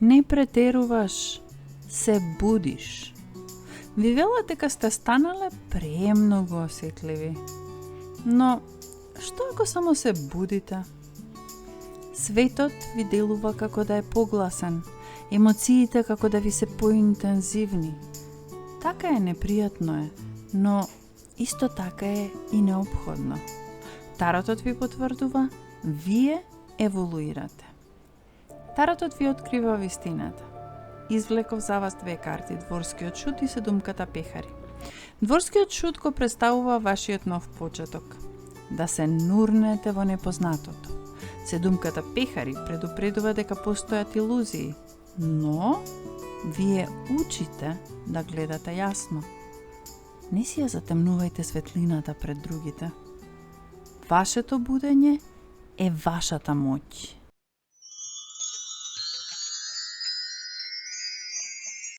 Не претеруваш, се будиш. Ви велат дека сте станале премногу осетливи. Но, што ако само се будите? Светот ви делува како да е погласен, емоциите како да ви се поинтензивни. Така е, непријатно е, но исто така е и неопходно. Таротот ви потврдува, вие еволуирате. Таротот ви открива вистината. Извлеков за вас две карти, дворскиот шут и седумката пехари. Дворскиот шут го представува вашиот нов почеток. Да се нурнете во непознатото. Седумката пехари предупредува дека постојат илузии, но вие учите да гледате јасно. Не си ја затемнувајте светлината пред другите. Вашето будење е вашата моќ.